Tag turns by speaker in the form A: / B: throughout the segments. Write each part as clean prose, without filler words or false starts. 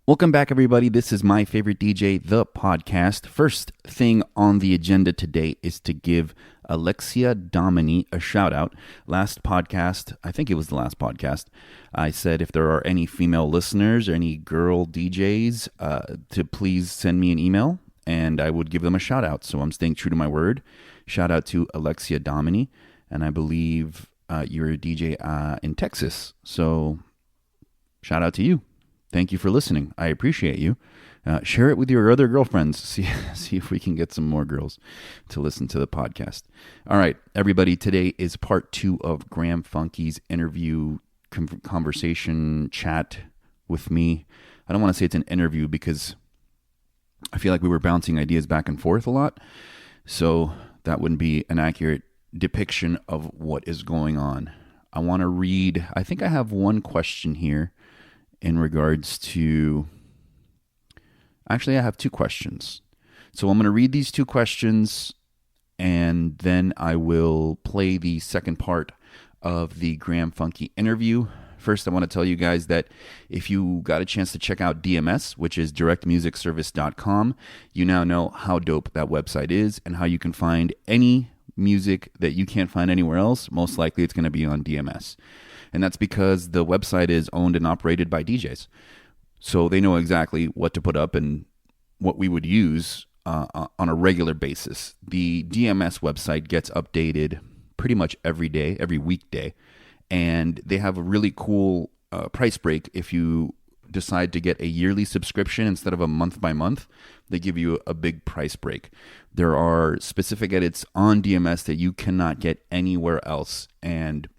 A: Welcome back, everybody. This is My Favorite DJ, the podcast. First thing on the agenda today is to give Alexia Domini a shout out. Last podcast, I think it was the last podcast, I said if there are any female listeners or any girl DJs, to please send me an email and I would give them a shout out. So I'm staying true to my word. Shout out to Alexia Domini. And I believe you're a DJ in Texas. So shout out to you. Thank you for listening. I appreciate you. Share it with your other girlfriends. See if we can get some more girls to listen to the podcast. All right, everybody. Today is part 2 of Graham Funke's interview conversation chat with me. I don't want to say it's an interview because I feel like we were bouncing ideas back and forth a lot. So that wouldn't be an accurate depiction of what is going on. I want to read. I think I have one question here. In regards to, actually, I have 2 questions. So I'm going to read these 2 questions, and then I will play the second part of the Graham Funke interview. First, I want to tell you guys that if you got a chance to check out DMS, which is directmusicservice.com, you now know how dope that website is and how you can find any music that you can't find anywhere else. Most likely it's going to be on DMS. And that's because the website is owned and operated by DJs. So they know exactly what to put up and what we would use on a regular basis. The DMS website gets updated pretty much every day, every weekday. And they have a really cool price break. If you decide to get a yearly subscription instead of a month by month, they give you a big price break. There are specific edits on DMS that you cannot get anywhere else. And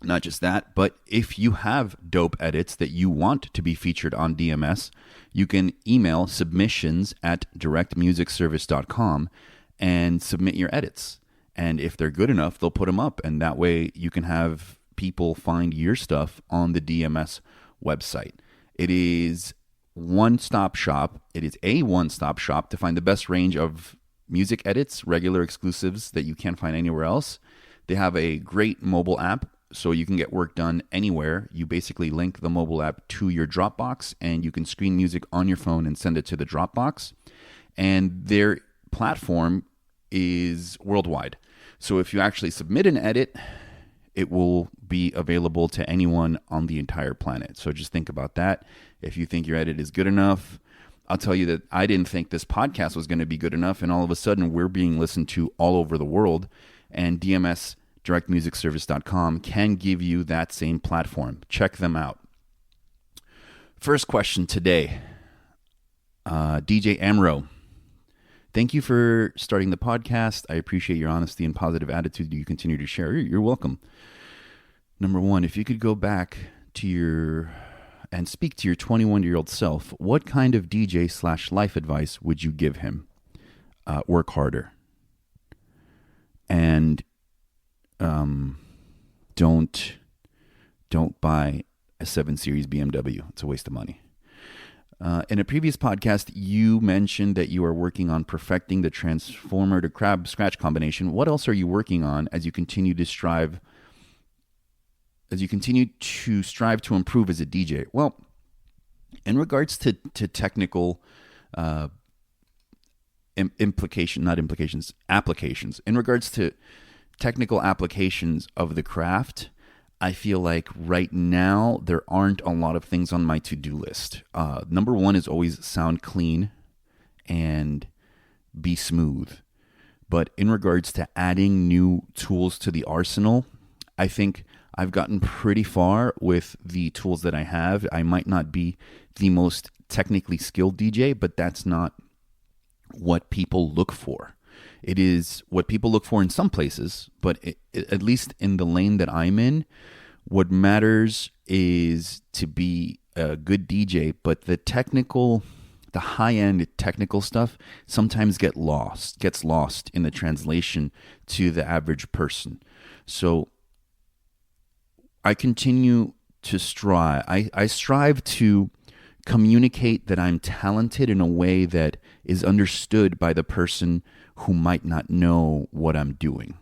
A: not just that, but if you have dope edits that you want to be featured on DMS, you can email submissions@directmusicservice.com and submit your edits. And if they're good enough, they'll put them up. And that way you can have people find your stuff on the DMS website. It is one-stop shop. It is a one-stop shop to find the best range of music edits, regular exclusives that you can't find anywhere else. They have a great mobile app, so you can get work done anywhere. You basically link the mobile app to your Dropbox, and you can stream music on your phone and send it to the Dropbox. And their platform is worldwide. So if you actually submit an edit, it will be available to anyone on the entire planet. So just think about that. If you think your edit is good enough, I'll tell you that I didn't think this podcast was going to be good enough, and all of a sudden we're being listened to all over the world, and DMS directmusicservice.com can give you that same platform. Check them out. First question today. DJ Amro. Thank you for starting the podcast. I appreciate your honesty and positive attitude you continue to share. You're welcome. Number 1, if you could go back to and speak to your 21-year-old self, what kind of DJ/life advice would you give him? Work harder. And don't buy a 7 Series BMW. It's a waste of money. In a previous podcast, you mentioned that you are working on perfecting the transformer to crab scratch combination. What else are you working on as you continue to strive to improve as a DJ? Well, in regards to technical applications. In regards to technical applications of the craft, I feel like right now there aren't a lot of things on my to-do list. Number 1 is always sound clean and be smooth. But in regards to adding new tools to the arsenal, I think I've gotten pretty far with the tools that I have. I might not be the most technically skilled DJ, but that's not what people look for. It is what people look for in some places, but at least in the lane that I'm in, what matters is to be a good DJ, but the high-end technical stuff sometimes gets lost in the translation to the average person. So I continue to strive. I strive to communicate that I'm talented in a way that is understood by the person who might not know what I'm doing.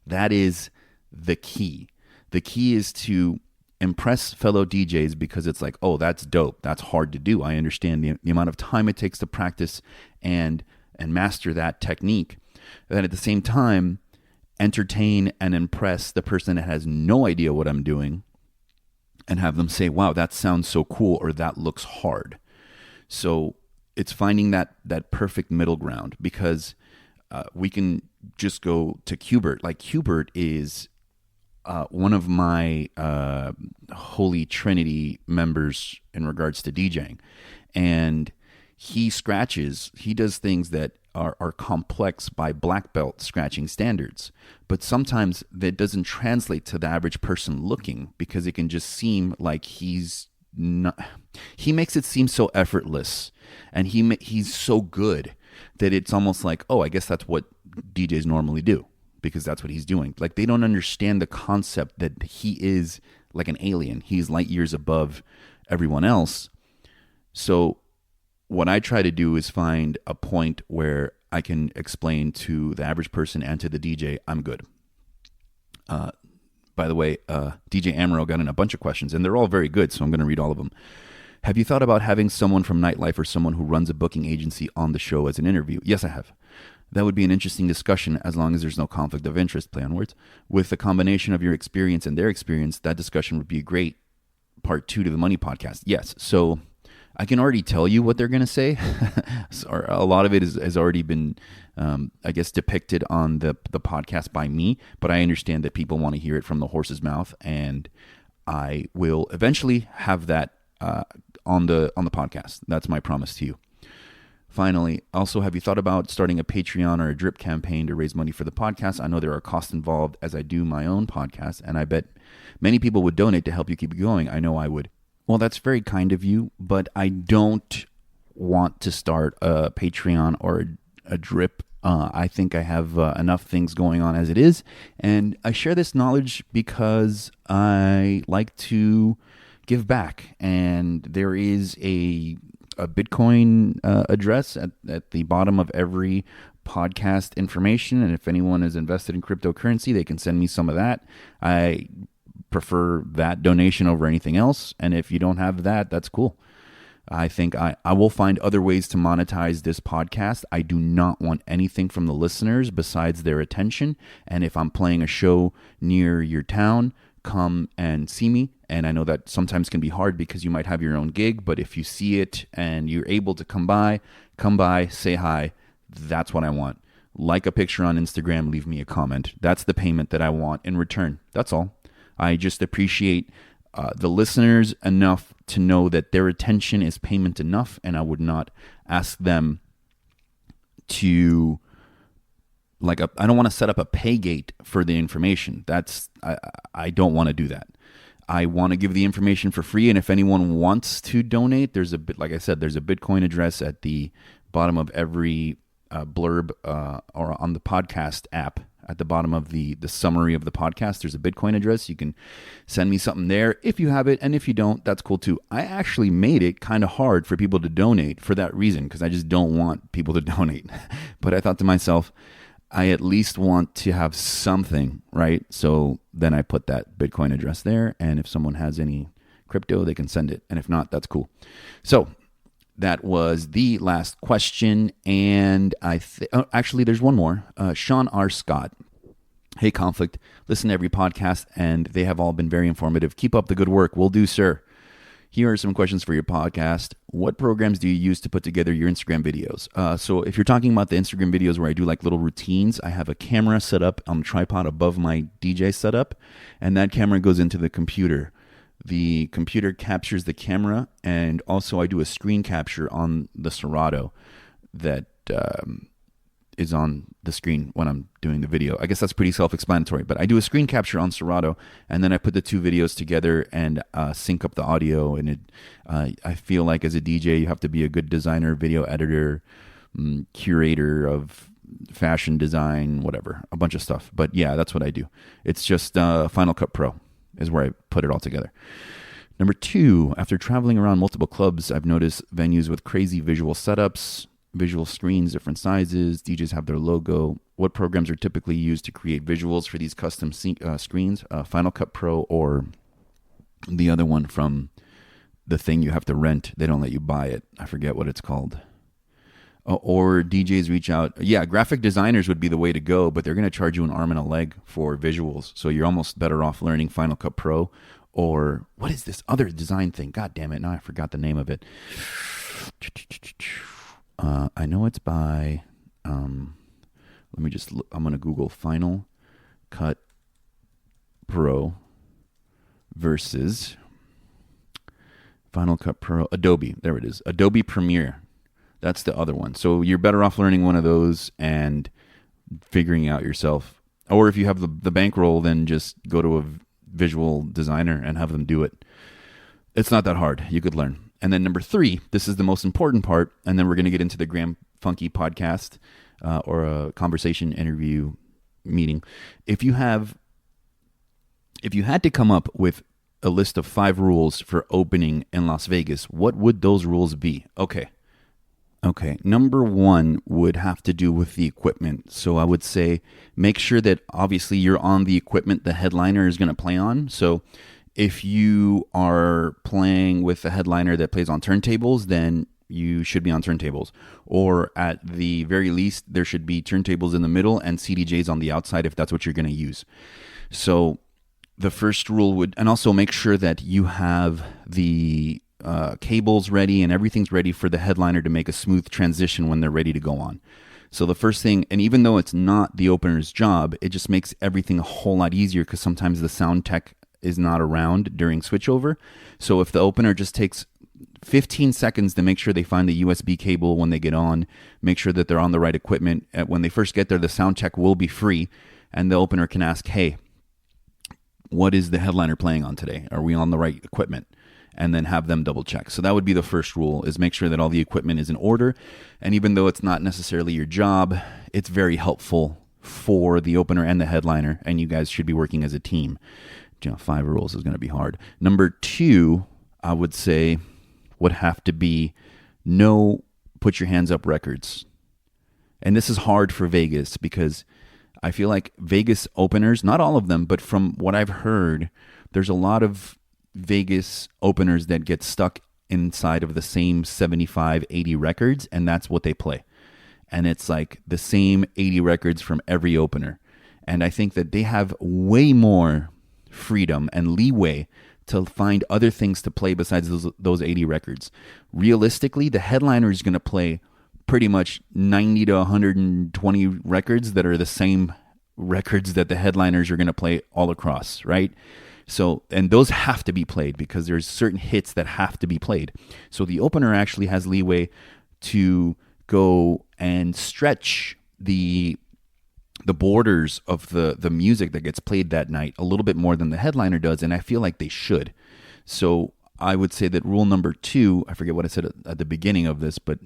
A: That is the key. The key is to impress fellow DJs because it's like, oh, that's dope. That's hard to do. I understand the amount of time it takes to practice and master that technique. Then at the same time, entertain and impress the person that has no idea what I'm doing and have them say, wow, that sounds so cool, or that looks hard. So it's finding that perfect middle ground, because we can just go to Qbert. Like, Qbert is one of my holy trinity members in regards to DJing. And he does things that are complex by black belt scratching standards. But sometimes that doesn't translate to the average person looking, because it can just seem like he makes it seem so effortless, and he's so good that it's almost like, oh, I guess that's what DJs normally do, because that's what he's doing. Like, they don't understand the concept that he is like an alien. He's light years above everyone else. So what I try to do is find a point where I can explain to the average person and to the DJ, I'm good. By the way, DJ Amaro got in a bunch of questions, and they're all very good, so I'm going to read all of them. Have you thought about having someone from nightlife or someone who runs a booking agency on the show as an interview? Yes, I have. That would be an interesting discussion, as long as there's no conflict of interest, play on words. With the combination of your experience and their experience, that discussion would be a great part 2 to the Money Podcast. Yes, so I can already tell you what they're going to say. A lot of it has already been, I guess, depicted on the podcast by me, but I understand that people want to hear it from the horse's mouth, and I will eventually have that on the podcast. That's my promise to you. Finally, also, have you thought about starting a Patreon or a drip campaign to raise money for the podcast? I know there are costs involved, as I do my own podcast, and I bet many people would donate to help you keep it going. I know I would. Well, that's very kind of you, but I don't want to start a Patreon or a drip. I think I have enough things going on as it is, and I share this knowledge because I like to give back. And there is a Bitcoin address at the bottom of every podcast information, and if anyone is invested in cryptocurrency, they can send me some of that. I prefer that donation over anything else, and if you don't have that, that's cool. I think I will find other ways to monetize this podcast. I do not want anything from the listeners besides their attention, and if I'm playing a show near your town, come and see me. And I know that sometimes can be hard because you might have your own gig, but if you see it and you're able to come by, say hi. That's what I want. Like a picture on Instagram, leave me a comment. That's the payment that I want in return. That's all. I just appreciate the listeners enough to know that their attention is payment enough, and I would not ask them to, I don't want to set up a pay gate for the information. I don't want to do that. I want to give the information for free, and if anyone wants to donate, like I said, there's a Bitcoin address at the bottom of every blurb or on the podcast app. At the bottom of the summary of the podcast, there's a Bitcoin address. You can send me something there if you have it, and if you don't, that's cool too. I actually made it kind of hard for people to donate for that reason, because I just don't want people to donate. But I thought to myself, I at least want to have something, right? So then I put that Bitcoin address there, and if someone has any crypto, they can send it, and if not, that's cool. So that was the last question, and actually, there's one more. Sean R. Scott. Hey, Conflict. Listen to every podcast, and they have all been very informative. Keep up the good work. Will do, sir. Here are some questions for your podcast. What programs do you use to put together your Instagram videos? So if you're talking about the Instagram videos where I do like little routines, I have a camera set up on a tripod above my DJ setup, and that camera goes into the computer. The computer captures the camera, and also I do a screen capture on the Serato that is on the screen when I'm doing the video. I guess that's pretty self-explanatory, but I do a screen capture on Serato, and then I put the two videos together and sync up the audio. And I feel like as a DJ, you have to be a good designer, video editor, curator of fashion design, whatever, a bunch of stuff. But yeah, that's what I do. It's just Final Cut Pro is where I put it all together. Number 2, after traveling around multiple clubs, I've noticed venues with crazy visual setups, visual screens, different sizes. DJs have their logo. What programs are typically used to create visuals for these custom screens? Final Cut Pro or The other one from the thing you have to rent. They don't let you buy it. I forget what it's called. Or DJs reach out. Yeah, graphic designers would be the way to go, but they're going to charge you an arm and a leg for visuals. So you're almost better off learning Final Cut Pro, or what is this other design thing? God damn it. Now I forgot the name of it. I know it's by, let me just look. I'm going to Google Final Cut Pro versus Final Cut Pro, Adobe. There it is. Adobe Premiere. That's the other one. So you're better off learning one of those and figuring out yourself. Or if you have the bankroll, then just go to a visual designer and have them do it. It's not that hard. You could learn. And then number 3, this is the most important part, and then we're going to get into the Graham Funke podcast or a conversation interview meeting. If you had to come up with a list of 5 rules for opening in Las Vegas, what would those rules be? Okay, number 1 would have to do with the equipment. So I would say make sure that obviously you're on the equipment the headliner is going to play on. So if you are playing with a headliner that plays on turntables, then you should be on turntables. Or at the very least, there should be turntables in the middle and CDJs on the outside if that's what you're going to use. So the first rule would, and also make sure that you have the cables ready and everything's ready for the headliner to make a smooth transition when they're ready to go on. So the first thing, and even though it's not the opener's job, it just makes everything a whole lot easier because sometimes the sound tech is not around during switchover. So if the opener just takes 15 seconds to make sure they find the USB cable when they get on, make sure that they're on the right equipment. When they first get there, the sound check will be free, and the opener can ask, hey, what is the headliner playing on today? Are we on the right equipment? And then have them double check. So that would be the first rule, is make sure that all the equipment is in order. And even though it's not necessarily your job, it's very helpful for the opener and the headliner, and you guys should be working as a team. 5 rules is going to be hard. Number 2, I would say, would have to be no put your hands up records. And this is hard for Vegas because I feel like Vegas openers, not all of them, but from what I've heard, there's a lot of Vegas openers that get stuck inside of the same 75, 80 records, and that's what they play. And it's like the same 80 records from every opener. And I think that they have way more freedom and leeway to find other things to play besides those 80 records. Realistically, the headliner is going to play pretty much 90 to 120 records that are the same records that the headliners are going to play all across, right? So, and those have to be played because there's certain hits that have to be played. So the opener actually has leeway to go and stretch the borders of the music that gets played that night a little bit more than the headliner does, and I feel like they should. So I would say that rule number 2, I forget what I said at the beginning of this, but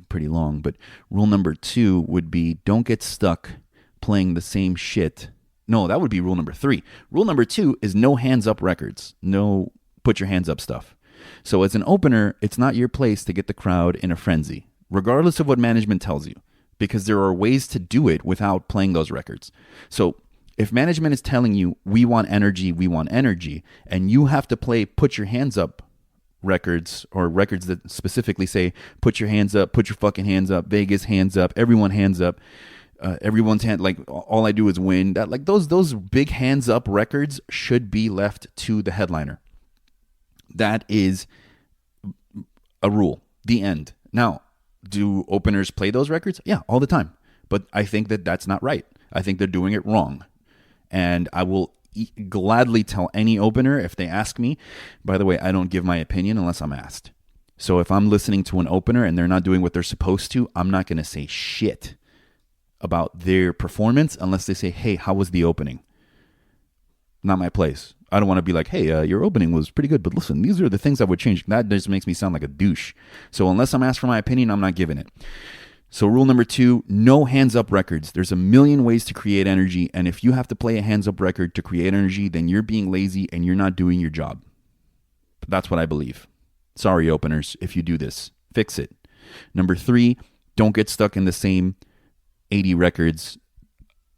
A: pretty long, but rule number 2 would be don't get stuck playing the same shit. No, that would be rule number 3. Rule number 2 is no hands up records, no put your hands up stuff. So as an opener, it's not your place to get the crowd in a frenzy, regardless of what management tells you, because there are ways to do it without playing those records. So if management is telling you, we want energy, and you have to play put your hands up records, or records that specifically say, put your hands up, put your fucking hands up, Vegas hands up, everyone hands up, everyone's hand, like all I do is win. That, like those big hands up records should be left to the headliner. That is a rule. The end. Now, do openers play those records? Yeah, all the time. But I think that that's not right. I think they're doing it wrong. And I will gladly tell any opener if they ask me. By the way, I don't give my opinion unless I'm asked. So if I'm listening to an opener and they're not doing what they're supposed to, I'm not going to say shit about their performance unless they say, hey, how was the opening? Not my place. I don't want to be like, hey, your opening was pretty good, but listen, these are the things I would change. That just makes me sound like a douche. So unless I'm asked for my opinion, I'm not giving it. So rule number 2, no hands up records. There's a million ways to create energy, and if you have to play a hands up record to create energy, then you're being lazy and you're not doing your job. But that's what I believe. Sorry, openers, if you do this. Fix it. Number 3, don't get stuck in the same 80 records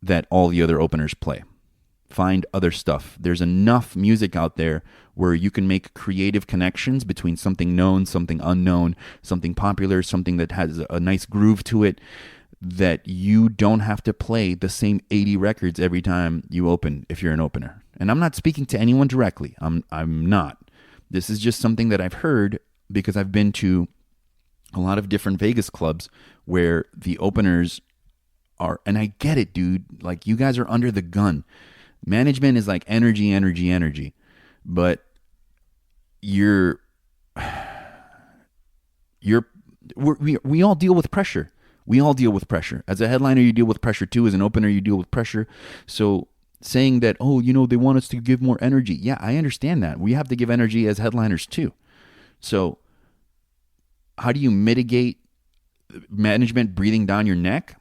A: that all the other openers play. Find other stuff. There's enough music out there where you can make creative connections between something known, something unknown, something popular, something that has a nice groove to it, that you don't have to play the same 80 records every time you open if you're an opener. And I'm not speaking to anyone directly. I'm not. This is just something that I've heard because I've been to a lot of different Vegas clubs where the openers are, and I get it, dude. Like, you guys are under the gun. Management is like energy, energy, energy. But we all deal with pressure. We all deal with pressure. As a headliner, you deal with pressure too. As an opener, you deal with pressure. So saying that, oh, they want us to give more energy. Yeah, I understand that. We have to give energy as headliners too. So how do you mitigate management breathing down your neck?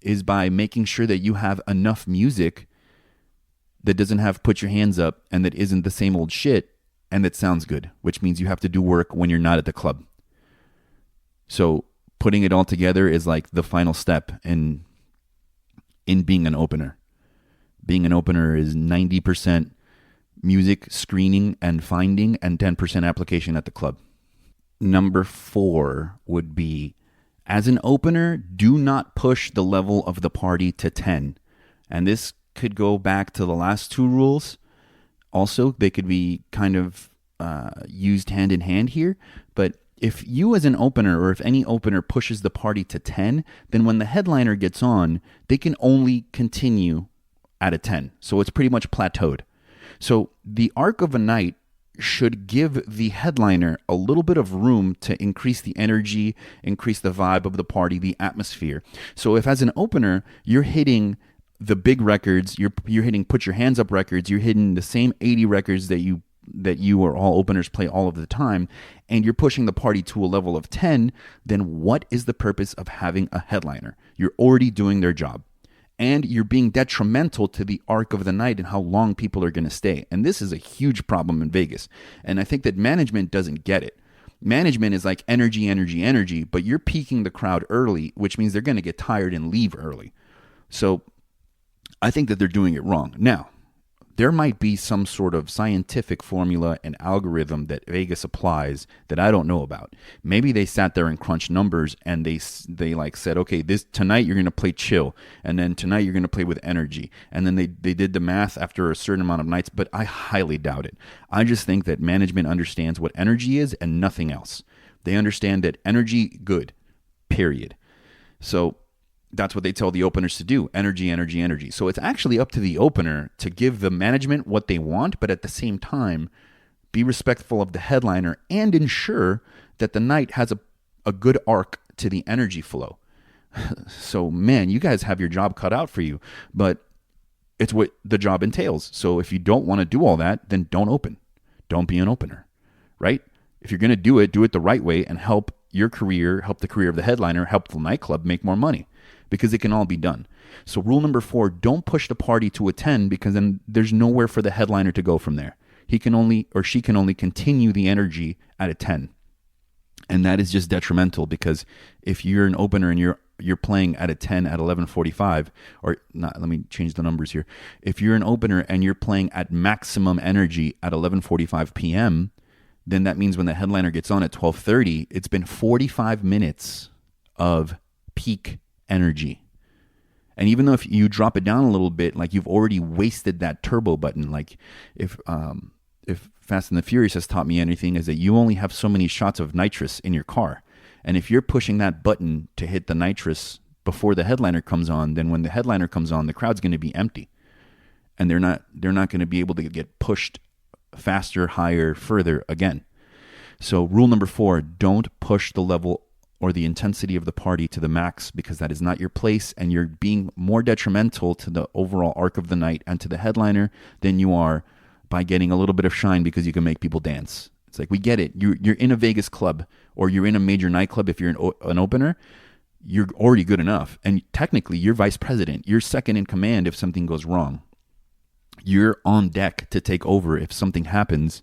A: Is by making sure that you have enough music that doesn't have put your hands up and that isn't the same old shit and that sounds good, which means you have to do work when you're not at the club. So putting it all together is like the final step in being an opener. Being an opener is 90% music, screening, and finding, and 10% application at the club. Number 4 would be, as an opener, do not push the level of the party to 10. And this could go back to the last 2 rules. Also, they could be kind of used hand in hand here. But if you as an opener, or if any opener pushes the party to 10, then when the headliner gets on, they can only continue at a 10. So it's pretty much plateaued. So the arc of a night should give the headliner a little bit of room to increase the energy, increase the vibe of the party, the atmosphere. So if as an opener, you're hitting the big records, you're hitting put your hands up records, you're hitting the same 80 records that you or all openers play all of the time, and you're pushing the party to a level of 10, then what is the purpose of having a headliner? You're already doing their job. And you're being detrimental to the arc of the night and how long people are going to stay. And this is a huge problem in Vegas. And I think that management doesn't get it. Management is like energy, energy, energy, but you're peaking the crowd early, which means they're going to get tired and leave early. So I think that they're doing it wrong. Now, there might be some sort of scientific formula and algorithm that Vegas applies that I don't know about. Maybe they sat there and crunched numbers and they like said, okay, tonight you're going to play chill, and then tonight you're going to play with energy. And then they did the math after a certain amount of nights, but I highly doubt it. I just think that management understands what energy is and nothing else. They understand that energy, good, period. So that's what they tell the openers to do. Energy, energy, energy. So it's actually up to the opener to give the management what they want, but at the same time, be respectful of the headliner and ensure that the night has a good arc to the energy flow. So, man, you guys have your job cut out for you, but it's what the job entails. So if you don't want to do all that, then don't open. Don't be an opener, right? If you're going to do it the right way and help your career, help the career of the headliner, help the nightclub make more money. Because it can all be done. So rule number 4, don't push the party to a 10, because then there's nowhere for the headliner to go from there. He can only, or she can only continue the energy at a 10. And that is just detrimental, because if you're an opener and you're playing at a 10 at 11:45, or not, let me change the numbers here. If you're an opener and you're playing at maximum energy at 11:45 p.m., then that means when the headliner gets on at 12:30, it's been 45 minutes of peak energy. And even though if you drop it down a little bit, like, you've already wasted that turbo button. Like, if Fast and the Furious has taught me anything, is that you only have so many shots of nitrous in your car. And if you're pushing that button to hit the nitrous before the headliner comes on, then when the headliner comes on, the crowd's going to be empty. And they're not going to be able to get pushed faster, higher, further again. So rule number 4, don't push the level or the intensity of the party to the max, because that is not your place, and you're being more detrimental to the overall arc of the night and to the headliner than you are by getting a little bit of shine because you can make people dance. It's like, we get it. You're in a Vegas club, or you're in a major nightclub. If you're an opener, you're already good enough. And technically, you're vice president. You're second in command if something goes wrong. You're on deck to take over if something happens.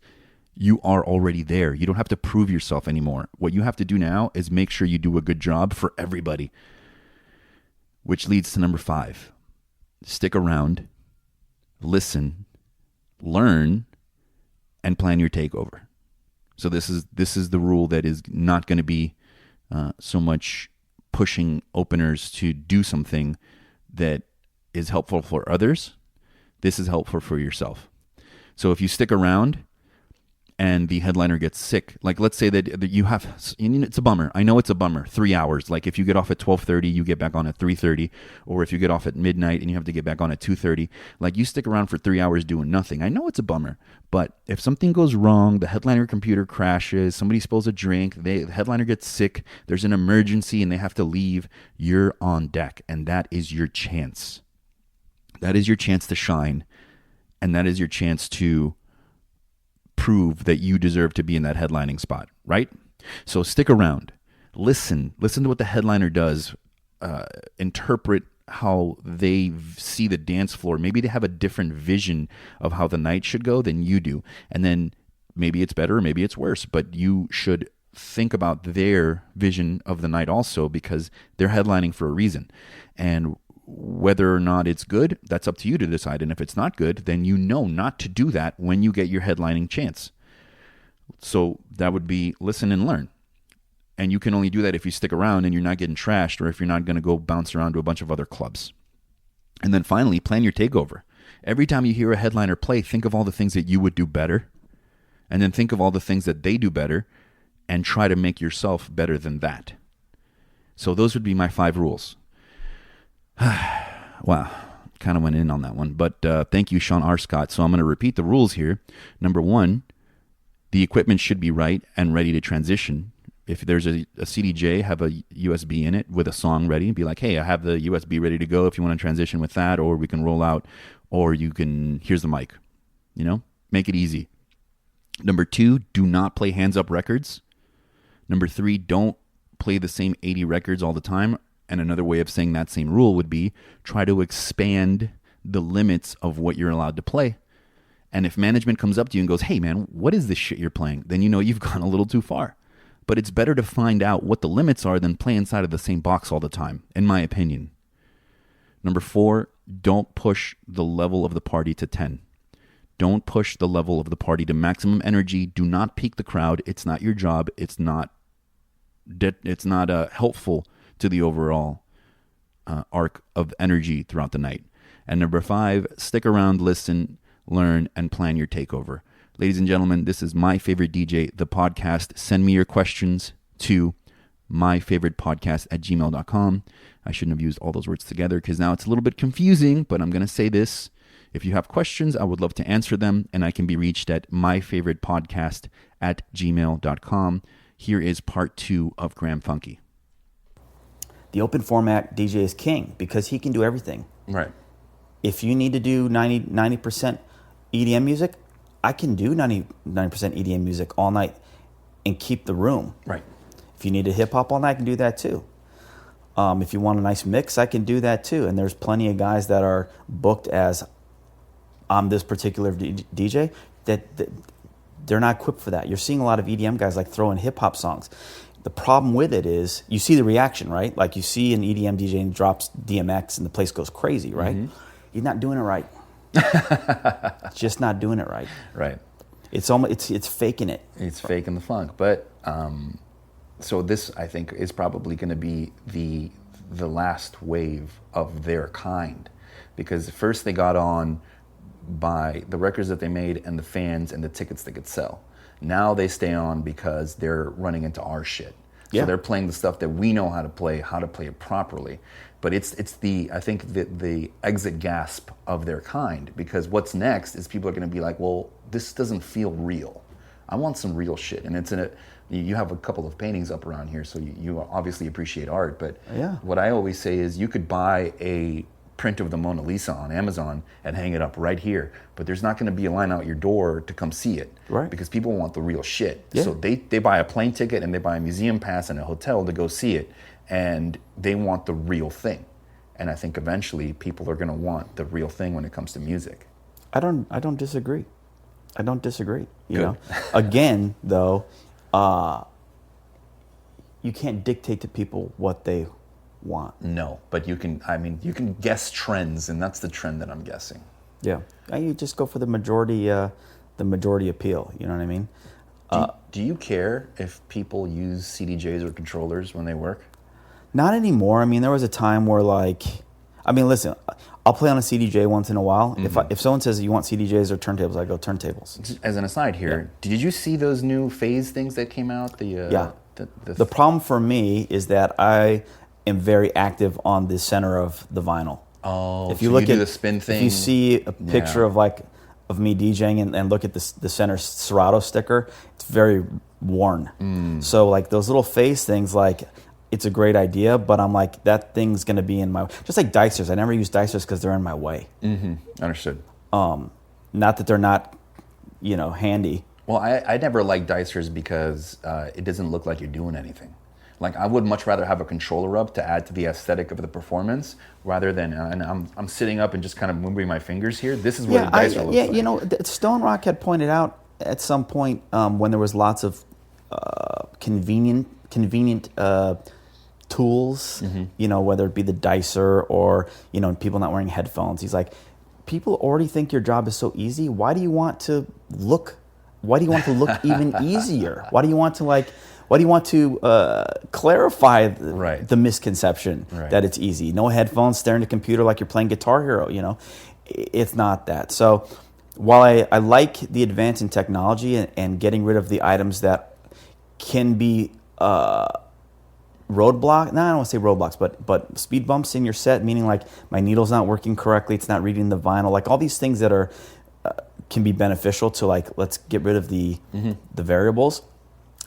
A: You are already there. You don't have to prove yourself anymore. What you have to do now is make sure you do a good job for everybody. Which leads to number 5. Stick around. listen, learn, and plan your takeover. So this is the rule that is not going to be so much pushing openers to do something that is helpful for others. This is helpful for yourself. So if you stick around and the headliner gets sick, like let's say that you have, it's a bummer. I know it's a bummer. 3 hours. Like if you get off at 12:30, you get back on at 3:30, or if you get off at midnight and you have to get back on at 2:30, like you stick around for 3 hours doing nothing. I know it's a bummer, but if something goes wrong, the headliner computer crashes, somebody spills a drink, the headliner gets sick, there's an emergency and they have to leave, you're on deck, and that is your chance. That is your chance to shine, and that is your chance to prove that you deserve to be in that headlining spot, right? So stick around, listen to what the headliner does, interpret how they see the dance floor. Maybe they have a different vision of how the night should go than you do, and then maybe it's better or maybe it's worse, but you should think about their vision of the night also, because they're headlining for a reason. And whether or not it's good, that's up to you to decide. And if it's not good, then you know not to do that when you get your headlining chance. So that would be listen and learn. And you can only do that if you stick around and you're not getting trashed, or if you're not going to go bounce around to a bunch of other clubs. And then finally, plan your takeover. Every time you hear a headliner play, think of all the things that you would do better. And then think of all the things that they do better and try to make yourself better than that. So those would be my 5 rules. Wow, kind of went in on that one. But thank you, Sean R. Scott. So I'm going to repeat the rules here. Number 1, the equipment should be right and ready to transition. If there's a CDJ, have a USB in it with a song ready. Be like, hey, I have the USB ready to go if you want to transition with that, or we can roll out, or you can, here's the mic. Make it easy. Number 2, do not play hands up records. Number 3, don't play the same 80 records all the time. And another way of saying that same rule would be try to expand the limits of what you're allowed to play. And if management comes up to you and goes, hey man, what is this shit you're playing? Then you know you've gone a little too far. But it's better to find out what the limits are than play inside of the same box all the time, in my opinion. Number 4, don't push the level of the party to 10. Don't push the level of the party to maximum energy. Do not peak the crowd. It's not your job. It's not helpful to the overall arc of energy throughout the night. And number 5, stick around, listen, learn, and plan your takeover. Ladies and gentlemen, this is My Favorite DJ, the podcast. Send me your questions to myfavoritepodcast@gmail.com. I shouldn't have used all those words together because now it's a little bit confusing, but I'm going to say this. If you have questions, I would love to answer them, and I can be reached at myfavoritepodcast@gmail.com. Here is part 2 of Graham Funke.
B: The open format DJ is king because he can do everything.
A: Right.
B: If you need to do 90% EDM music, I can do 90% EDM music all night and keep the room.
A: Right.
B: If you need a hip hop all night, I can do that too. If you want a nice mix, I can do that too. And there's plenty of guys that are booked as I'm this particular DJ that they're not equipped for that. You're seeing a lot of EDM guys like throwing hip hop songs. The problem with it is you see the reaction, right? Like you see an EDM DJ and drops DMX and the place goes crazy, right? Mm-hmm. You're not doing it right. Just not doing it right.
A: Right.
B: It's faking it.
A: It's faking the funk. But so this, I think, is probably going to be the last wave of their kind, because first they got on by the records that they made and the fans and the tickets they could sell. Now they stay on because they're running into our shit. So yeah. They're playing the stuff that we know how to play it properly. But it's the exit gasp of their kind, because what's next is people are going to be like, well, this doesn't feel real. I want some real shit. And you have a couple of paintings up around here, so you obviously appreciate art. But yeah. What I always say is you could buy a print of the Mona Lisa on Amazon and hang it up right here, but there's not going to be a line out your door to come see it, right? Because people want the real shit. Yeah. So they buy a plane ticket and they buy a museum pass and a hotel to go see it, and they want the real thing. And I think eventually people are going to want the real thing when it comes to music.
B: I don't disagree. You know, again though, you can't dictate to people what they want.
A: No, but you can guess trends, and that's the trend that I'm guessing.
B: Yeah, you just go for the majority appeal. You know what I mean?
A: Do you care if people use CDJs or controllers when they work?
B: Not anymore. I mean, there was a time where listen, I'll play on a CDJ once in a while. If someone says you want CDJs or turntables, I go turntables.
A: As an aside here, did you see those new phase things that came out? The
B: problem for me is that I am very active on the center of the vinyl.
A: Oh, if you look at the spin thing,
B: if you see a picture of me DJing and look at the center Serato sticker, it's very worn. So like those little phase things, it's a great idea, but I'm like, that thing's going to be in my way. Just like dicers. I never use dicers because they're in my way.
A: Understood.
B: Not that they're not, handy.
A: Well, I never like dicers because it doesn't look like you're doing anything. Like, I would much rather have a controller up to add to the aesthetic of the performance rather than, and I'm sitting up and just kind of moving my fingers here. This is what a dicer looks like.
B: Yeah, Stone Rock had pointed out at some point when there was lots of convenient tools, whether it be the dicer or, people not wearing headphones. He's like, people already think your job is so easy. Why do you want to look even easier? Why do you want to clarify the misconception that it's easy? No headphones, staring at a computer like you're playing Guitar Hero, it's not that. So while I like the advance in technology and getting rid of the items that can be roadblock. No, I don't want to say roadblocks, but speed bumps in your set, meaning like my needle's not working correctly, it's not reading the vinyl, like all these things that are can be beneficial to let's get rid of the variables.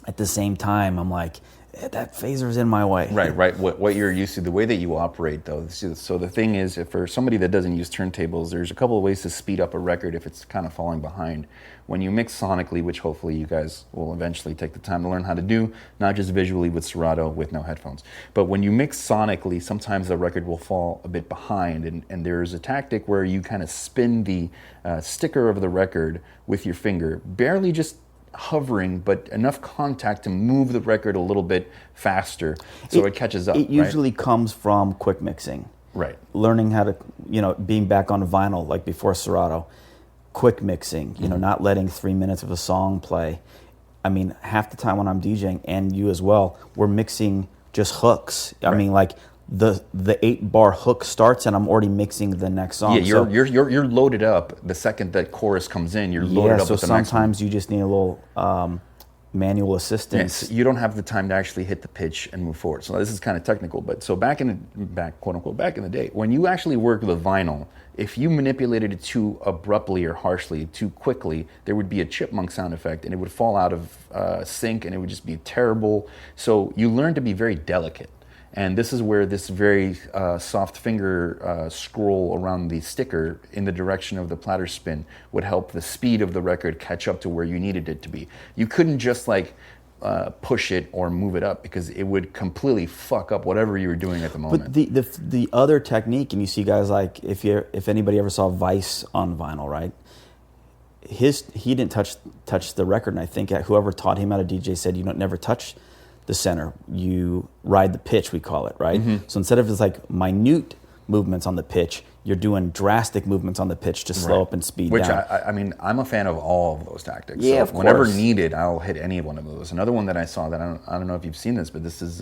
B: At the same time, I'm like, that phaser's in my way.
A: Right. What you're used to, the way that you operate, though. So the thing is, if for somebody that doesn't use turntables, there's a couple of ways to speed up a record if it's kind of falling behind. When you mix sonically, which hopefully you guys will eventually take the time to learn how to do, not just visually with Serato with no headphones, but when you mix sonically, sometimes the record will fall a bit behind, and there's a tactic where you kind of spin the sticker of the record with your finger, barely just hovering, but enough contact to move the record a little bit faster so it catches up.
B: It usually comes from quick mixing.
A: Right.
B: Learning how to, being back on vinyl like before Serato, quick mixing, not letting 3 minutes of a song play. I mean, half the time when I'm DJing, and you as well, we're mixing just hooks. I mean, like the 8-bar hook starts and I'm already mixing the next song.
A: Yeah, you're loaded up the second that chorus comes in. You're loaded up with the next one.
B: So sometimes you just need a little manual assistance.
A: Yes, you don't have the time to actually hit the pitch and move forward. So this is kind of technical, but so back in the day, when you actually work with vinyl, if you manipulated it too abruptly or harshly, too quickly, there would be a chipmunk sound effect and it would fall out of sync and it would just be terrible. So you learn to be very delicate. And this is where this very soft finger scroll around the sticker in the direction of the platter spin would help the speed of the record catch up to where you needed it to be. You couldn't just push it or move it up because it would completely fuck up whatever you were doing at the moment.
B: But the other technique, and you see guys like, if anybody ever saw Vice on vinyl, right? He didn't touch the record, and I think whoever taught him how to DJ said you don't never touch the center, you ride the pitch, we call it, right? So instead of just like minute movements on the pitch, you're doing drastic movements on the pitch to slow up and speed down.
A: Which I mean, I'm a fan of all of those tactics.
B: Yeah,
A: so
B: of course.
A: Whenever needed, I'll hit any one of those. Another one that I saw that I don't know if you've seen this, but this is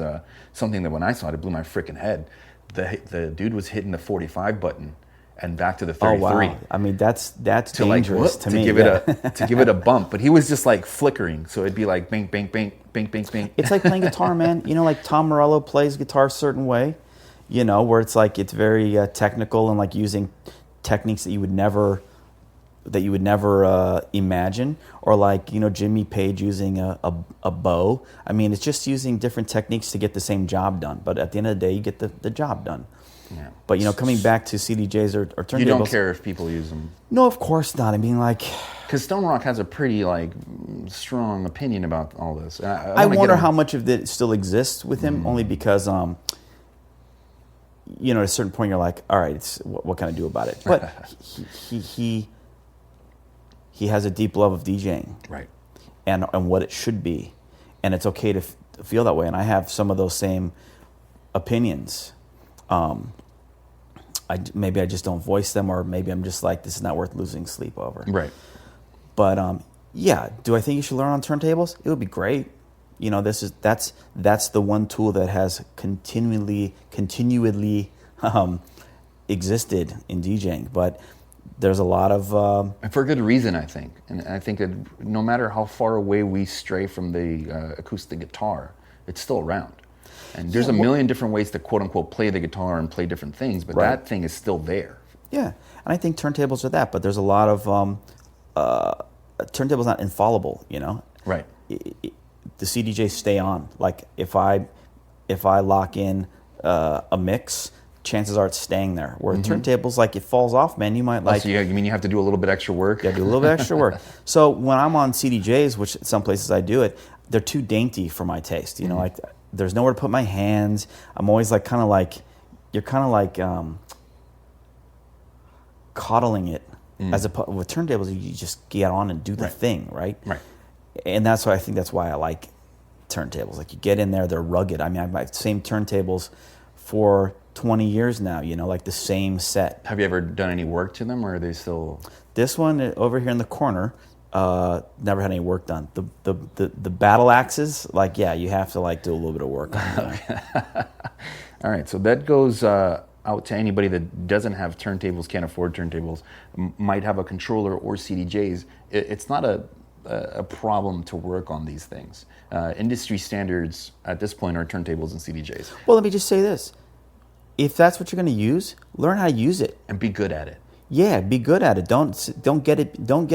A: something that when I saw it, it blew my freaking head. The dude was hitting the 45 button and back to the 33.
B: Oh wow! I mean, that's dangerous to me.
A: Give it a bump, but he was just like flickering, so it'd be like bing, bing, bing, bing, bing, bing.
B: It's like playing guitar, man. Like Tom Morello plays guitar a certain way, where it's like it's very technical and like using techniques that you would never imagine, or like Jimmy Page using a bow. I mean, it's just using different techniques to get the same job done. But at the end of the day, you get the job done.
A: Yeah.
B: But coming back to CDJs or turntables,
A: you don't care if people use them.
B: No, of course not. I mean, like,
A: because Stone Rock has a pretty strong opinion about all this.
B: I wonder how much of it still exists with him, only because at a certain point you're like, all right, what can I do about it? But he has a deep love of DJing,
A: right,
B: and what it should be, and it's okay to feel that way. And I have some of those same opinions. maybe I just don't voice them, or maybe I'm just like, this is not worth losing sleep over.
A: Right.
B: But yeah, do I think you should learn on turntables? It would be great. You know, that's the one tool that has continually existed in DJing. But there's a lot of
A: and for good reason, I think. And I think that no matter how far away we stray from the acoustic guitar, it's still around. And there's a million different ways to quote unquote play the guitar and play different things, but that thing is still there.
B: Yeah, and I think turntables are that. But there's a lot of turntables not infallible. You know,
A: right.
B: The CDJs stay on. Like if I lock in a mix, chances are it's staying there. Where turntables, like, it falls off, man. You might like.
A: So you mean you have to do a little bit extra work?
B: Yeah, do a little bit extra work. So when I'm on CDJs, which some places I do it, they're too dainty for my taste. You know, like there's nowhere to put my hands. I'm always like you're kind of like coddling it. As with turntables, you just get on and do the thing, right?
A: Right.
B: And that's why I think that's why I like turntables. Like, you get in there, they're rugged. I mean, I've had the same turntables for 20 years now, you know, like the same set.
A: Have you ever done any work to them, or are they still?
B: This one over here in the corner, never had any work done. The battle axes, like, yeah, you have to like do a little bit of work on them.
A: All right, so that goes out to anybody that doesn't have turntables, can't afford turntables, might have a controller or CDJs. It's not a problem to work on these things. Industry standards at this point are turntables and CDJs.
B: Well, let me just say this. If that's what you're going to use, learn how to use it.
A: And be good at it.
B: Yeah, be good at it. Don't get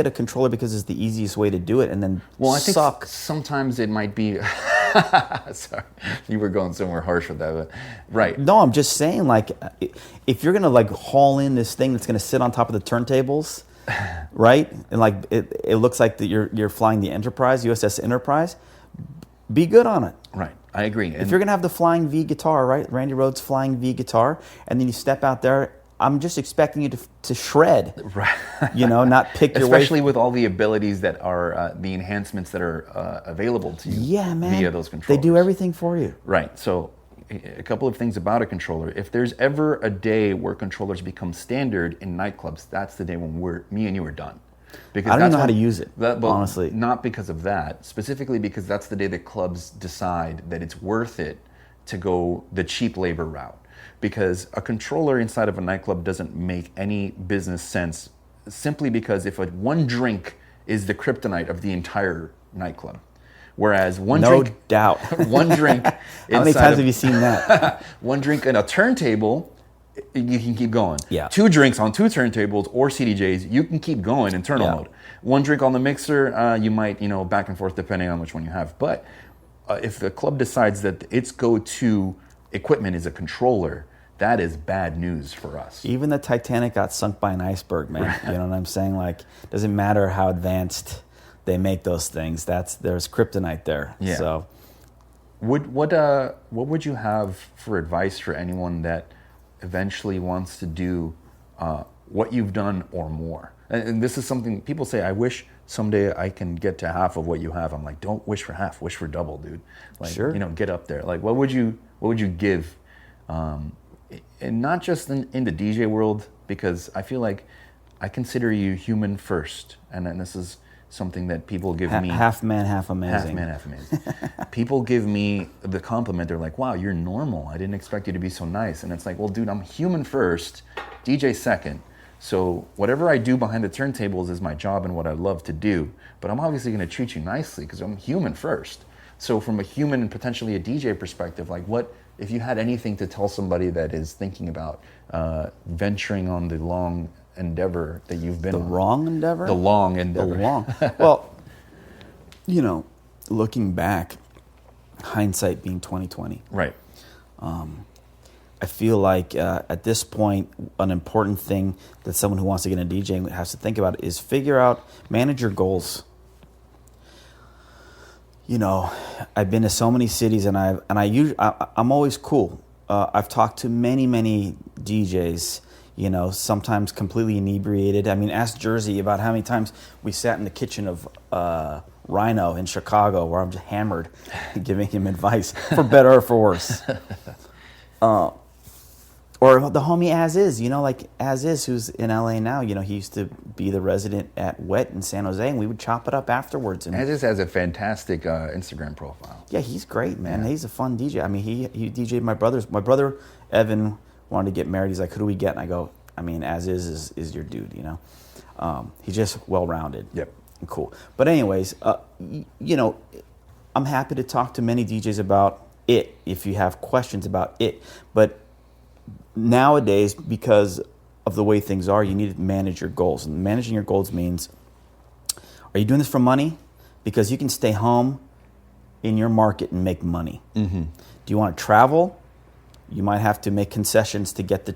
B: a controller because it's the easiest way to do it, and then
A: I think
B: suck.
A: Sometimes it might be. Sorry, you were going somewhere harsh with that, but right.
B: No, I'm just saying, like, if you're gonna like haul in this thing that's gonna sit on top of the turntables, right? And like it looks like that you're flying the Enterprise, USS Enterprise. Be good on it.
A: Right, I agree.
B: If you're gonna have the Flying V guitar, right? Randy Rhoads Flying V guitar, and then you step out there, I'm just expecting you to shred,
A: right?
B: You know, not pick your way.
A: Especially with all the abilities that are the enhancements that are available to you.
B: Yeah, man.
A: Via those controllers.
B: They do everything for you.
A: Right. So, a couple of things about a controller. If there's ever a day where controllers become standard in nightclubs, that's the day when me and you are done. Because
B: I don't even know how to use it, honestly.
A: Not because of that. Specifically because that's the day that clubs decide that it's worth it to go the cheap labor route. Because a controller inside of a nightclub doesn't make any business sense, simply because if one drink is the kryptonite of the entire nightclub, whereas one
B: no
A: drink,
B: doubt,
A: one drink.
B: How many times have you seen that?
A: One drink and a turntable, you can keep going.
B: Yeah.
A: 2 drinks on 2 turntables or CDJs, you can keep going in turno mode. 1 drink on the mixer, you might, back and forth depending on which one you have. But if the club decides that its go-to equipment is a controller, that is bad news for us.
B: Even the Titanic got sunk by an iceberg, man. You know what I'm saying? Like, doesn't matter how advanced they make those things. There's kryptonite there.
A: Yeah.
B: So,
A: what would you have for advice for anyone that eventually wants to do what you've done or more? And this is something people say, I wish someday I can get to half of what you have. I'm like, don't wish for half, wish for double, dude. Like,
B: sure.
A: Get up there. Like, what would you give? And not just in the DJ world, because I feel like I consider you human first, and this is something that people give me.
B: Half man, half amazing.
A: Half man, half amazing. People give me the compliment. They're like, wow, you're normal. I didn't expect you to be so nice. And it's like, well, dude, I'm human first, DJ second. So whatever I do behind the turntables is my job and what I love to do. But I'm obviously going to treat you nicely because I'm human first. So from a human and potentially a DJ perspective, like, what if you had anything to tell somebody that is thinking about venturing on the long endeavor that you've been on?
B: The wrong endeavor?
A: The long endeavor.
B: The long. Well, looking back, hindsight being 20/20.
A: Right.
B: I feel like at this point, an important thing that someone who wants to get into DJing has to think about is manage your goals. I've been to so many cities, and I'm always cool. I've talked to many DJs. Sometimes completely inebriated. I mean, ask Jersey about how many times we sat in the kitchen of Rhino in Chicago, where I'm just hammered, giving him advice for better or for worse. Or the homie As Is, like As Is, who's in LA now. He used to be the resident at Wet in San Jose, and we would chop it up afterwards. And
A: As Is has a fantastic Instagram profile.
B: yeah, he's great, man. Yeah. He's a fun DJ. I mean, he DJ'd my brother's. My brother Evan wanted to get married. He's like, who do we get? And I go, I mean, As Is your dude. He's just well rounded.
A: Yep.
B: And cool. But anyways, I'm happy to talk to many DJs about it if you have questions about it, but nowadays, because of the way things are, you need to manage your goals. And managing your goals means, are you doing this for money? Because you can stay home in your market and make money. Mm-hmm. Do you want to travel? You might have to make concessions to get you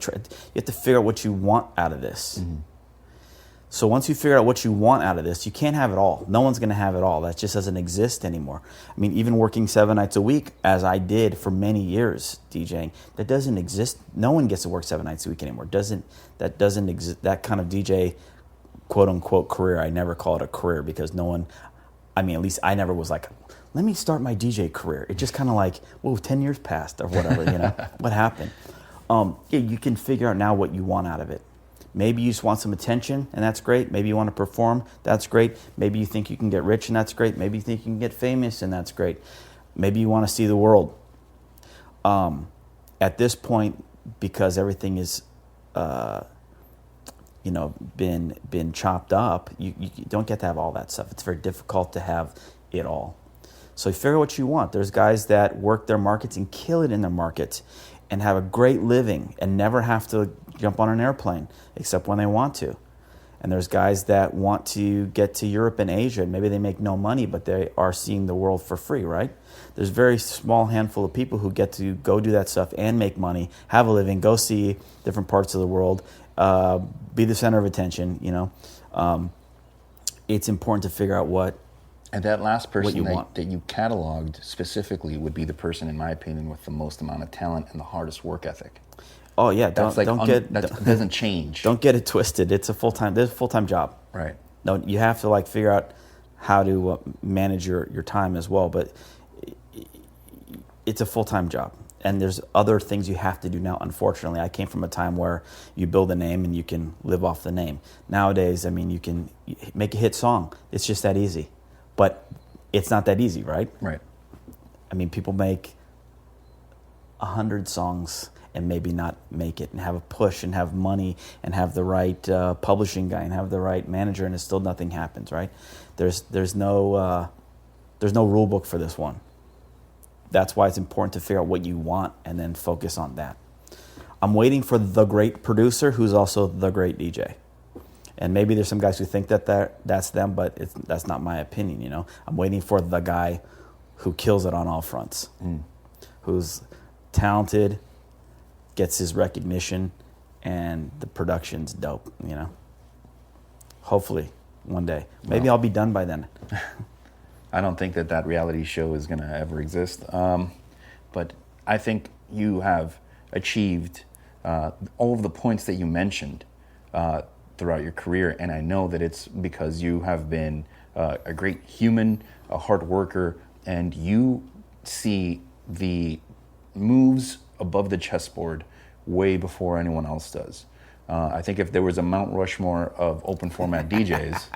B: have to figure out what you want out of this. Mm-hmm. So once you figure out what you want out of this, you can't have it all. No one's going to have it all. That just doesn't exist anymore. I mean, even working 7 nights a week, as I did for many years DJing, that doesn't exist. No one gets to work 7 nights a week anymore. That doesn't exist. That kind of DJ, quote unquote, career, I never call it a career because no one, at least I never was like, let me start my DJ career. It just kind of like, whoa, 10 years passed or whatever, what happened? You can figure out now what you want out of it. Maybe you just want some attention, and that's great. Maybe you want to perform, that's great. Maybe you think you can get rich, and that's great. Maybe you think you can get famous, and that's great. Maybe you want to see the world. At this point, because everything is, been chopped up, you don't get to have all that stuff. It's very difficult to have it all. So you figure out what you want. There's guys that work their markets and kill it in their markets and have a great living and never have to jump on an airplane except when they want to. And there's guys that want to get to Europe and Asia. Maybe they make no money, but they are seeing the world for free, right? There's a very small handful of people who get to go do that stuff and make money, have a living, go see different parts of the world, be the center of attention, It's important to figure out what
A: And that last person
B: want.
A: that you cataloged specifically would be the person, in my opinion, with the most amount of talent and the hardest work ethic.
B: Oh yeah,
A: that doesn't change.
B: Don't get it twisted. It's a full-time job.
A: Right.
B: No, you have to figure out how to manage your time as well. But it's a full-time job, and there's other things you have to do now. Unfortunately, I came from a time where you build a name and you can live off the name. Nowadays, you can make a hit song. It's just that easy, but it's not that easy, right?
A: Right.
B: People make 100 songs and maybe not make it, and have a push and have money and have the right publishing guy and have the right manager, and still nothing happens, right? There's no rule book for this one. That's why it's important to figure out what you want and then focus on that. I'm waiting for the great producer who's also the great DJ. And maybe there's some guys who think that's them, but that's not my opinion, I'm waiting for the guy who kills it on all fronts, who's talented, gets his recognition, and the production's dope, Hopefully, one day. Maybe I'll be done by then.
A: I don't think that reality show is going to ever exist. But I think you have achieved all of the points that you mentioned throughout your career. And I know that it's because you have been a great human, a hard worker, and you see the moves above the chessboard way before anyone else does. I think if there was a Mount Rushmore of open format DJs,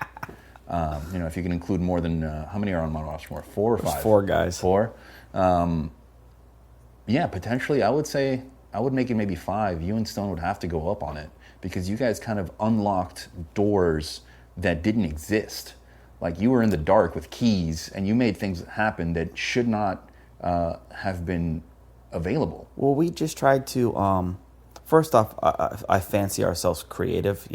A: if you can include more than, how many are on Mount Rushmore? 4 or 5?
B: There's 4 guys.
A: 4? Potentially I would say, I would make it maybe 5. You and Stone would have to go up on it because you guys kind of unlocked doors that didn't exist. Like you were in the dark with keys and you made things happen that should not have been available.
B: Well, we just tried to, first off, I fancy ourselves creative,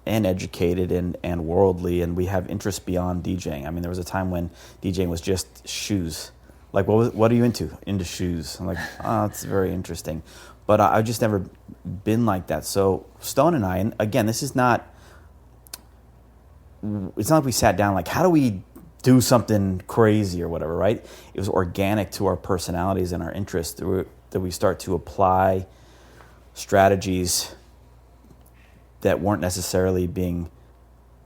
B: and educated and worldly, and we have interests beyond DJing. There was a time when DJing was just shoes. Like, what are you into? Into shoes. I'm like, it's very interesting. But I've just never been like that. So Stone and I, and again, it's not like we sat down like, how do we do something crazy or whatever, right? It was organic to our personalities and our interests that we start to apply strategies that weren't necessarily being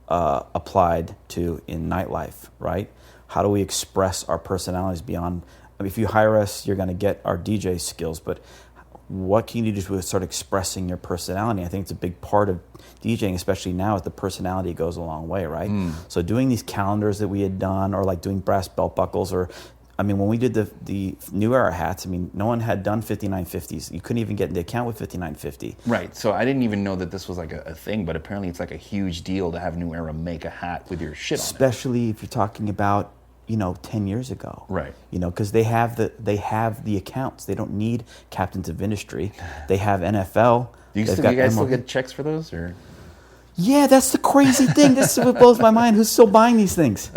B: applied to in nightlife, right? How do we express our personalities beyond? If you hire us, you're going to get our DJ skills, but what can you do to start expressing your personality? I think it's a big part of DJing, especially now, as the personality goes a long way, right? So doing these calendars that we had done, or like doing brass belt buckles, or I mean, when we did the New Era hats, I mean, no one had done 5950s. You couldn't even get into account with 5950.
A: Right. So I didn't even know that this was like a thing, but apparently it's like a huge deal to have New Era make a hat with your shit on it.
B: Especially if you're talking about, 10 years ago.
A: Right.
B: Because they have the accounts. They don't need captains of industry. They have NFL.
A: Do you guys still get checks for those, or?
B: Yeah, that's the crazy thing. This is what blows my mind. Who's still buying these things?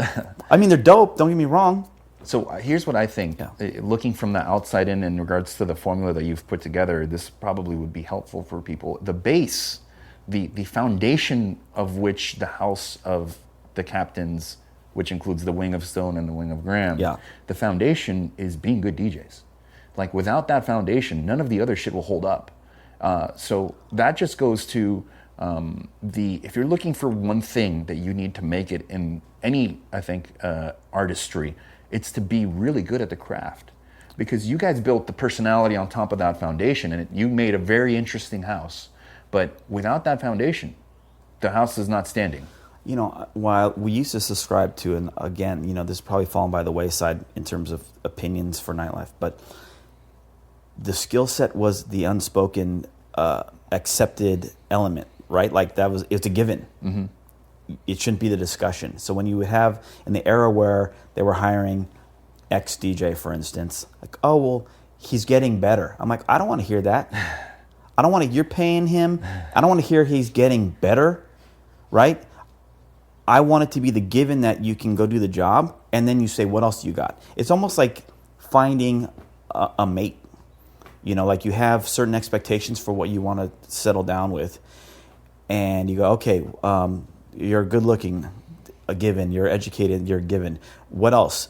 B: I mean, they're dope. Don't get me wrong.
A: So here's what I think. Looking from the outside in regards to the formula that you've put together, this probably would be helpful for people. The base, the foundation of which the house of the captains, which includes the wing of Stone and the wing of Graham, the foundation is being good DJs. Like, without that foundation, none of the other shit will hold up. So that just goes to if you're looking for one thing that you need to make it in any, I think, artistry, it's to be really good at the craft, because you guys built the personality on top of that foundation, and you made a very interesting house. But without that foundation, the house is not standing.
B: While we used to subscribe to, and again, this has probably fallen by the wayside in terms of opinions for nightlife, but the skill set was the unspoken, accepted element, right? Like it's a given. Mm-hmm. It shouldn't be the discussion. So when you have, in the era where they were hiring X DJ, for instance, like, oh, well, he's getting better. I'm like, I don't want to hear that. I don't want to, you're paying him. I don't want to hear he's getting better, right? I want it to be the given that you can go do the job, and then you say, what else do you got? It's almost like finding a mate. Like you have certain expectations for what you want to settle down with, and you go, okay, you're good looking, a given. You're educated, you're a given. What else?